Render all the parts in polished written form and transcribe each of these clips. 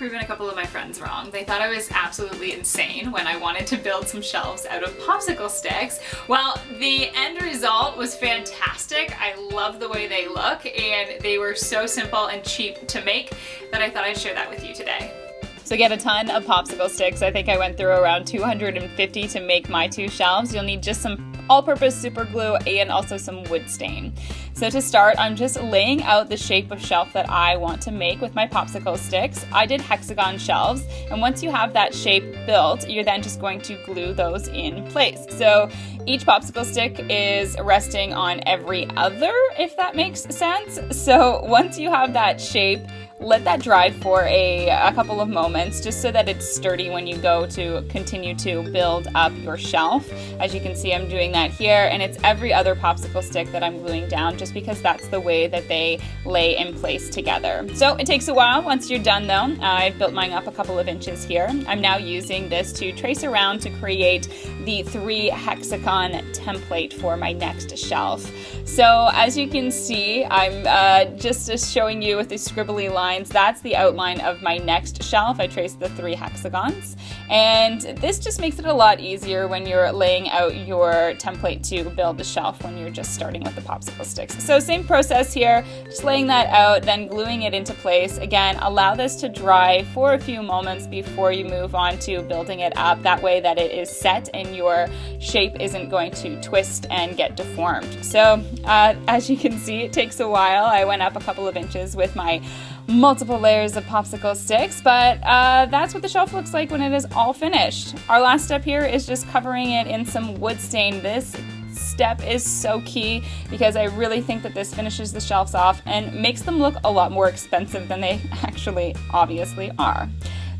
proven a couple of my friends wrong. They thought I was absolutely insane when I wanted to build some shelves out of popsicle sticks. Well, the end result was fantastic. I love the way they look, and they were so simple and cheap to make that I thought I'd share that with you today. So get a ton of popsicle sticks. I think I went through around 250 to make my 2 shelves. You'll need just some all-purpose super glue and also some wood stain. So to start, I'm just laying out the shape of shelf that I want to make with my popsicle sticks. I did hexagon shelves, and once you have that shape built, you're then just going to glue those in place. So each popsicle stick is resting on every other, if that makes sense. So once you have that shape, let that dry for a couple of moments just so that it's sturdy when you go to continue to build up your shelf. As you can see, I'm doing that here, and it's every other popsicle stick that I'm gluing down just because that's the way that they lay in place together. So it takes a while. Once you're done though, I've built mine up a couple of inches here. I'm now using this to trace around to create the 3 hexagon template for my next shelf. So as you can see, I'm just showing you with these scribbly lines. That's the outline of my next shelf. I traced the 3 hexagons, and this just makes it a lot easier when you're laying out your template to build the shelf when you're just starting with the popsicle sticks. So same process here, just laying that out, then gluing it into place. Again, allow this to dry for a few moments before you move on to building it up. That way that it is set and your shape isn't going to twist and get deformed. So as you can see, it takes a while. I went up a couple of inches with my multiple layers of popsicle sticks, but that's what the shelf looks like when it is all finished. Our last step here is just covering it in some wood stain. This step is so key because I really think that this finishes the shelves off and makes them look a lot more expensive than they actually obviously are.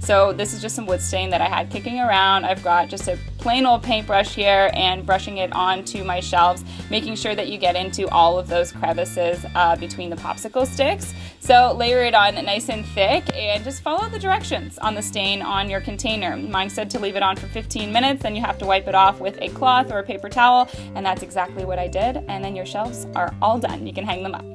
So this is just some wood stain that I had kicking around. I've got just a plain old paintbrush here and brushing it onto my shelves, making sure that you get into all of those crevices between the popsicle sticks. So layer it on nice and thick and just follow the directions on the stain on your container. Mine said to leave it on for 15 minutes, then you have to wipe it off with a cloth or a paper towel, and that's exactly what I did. And then your shelves are all done. You can hang them up.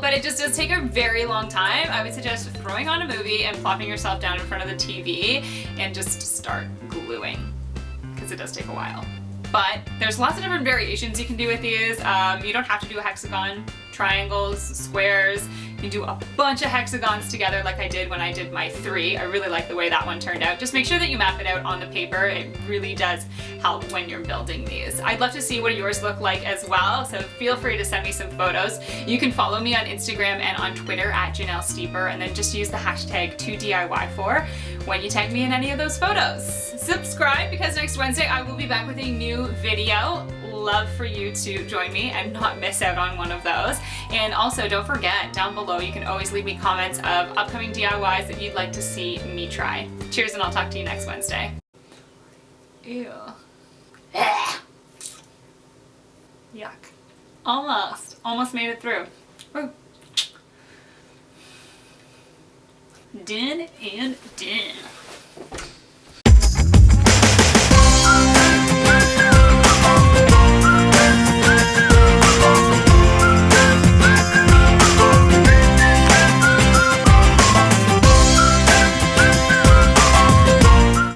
But it just does take a very long time. I would suggest throwing on a movie and plopping yourself down in front of the TV and just start gluing, because it does take a while. But there's lots of different variations you can do with these. You don't have to do a hexagon, triangles, squares. You can do a bunch of hexagons together like I did when I did my 3. I really like the way that one turned out. Just make sure that you map it out on the paper. It really does help when you're building these. I'd love to see what yours look like as well, so feel free to send me some photos. You can follow me on Instagram and on Twitter at Janelle Steeper, and then just use the hashtag toDIYfor when you tag me in any of those photos. Subscribe, because next Wednesday I will be back with a new video. Love for you to join me and not miss out on one of those. And also don't forget, down below you can always leave me comments of upcoming DIYs that you'd like to see me try. Cheers, and I'll talk to you next Wednesday. Ew. Yuck. Almost made it through. Ooh. Done and done.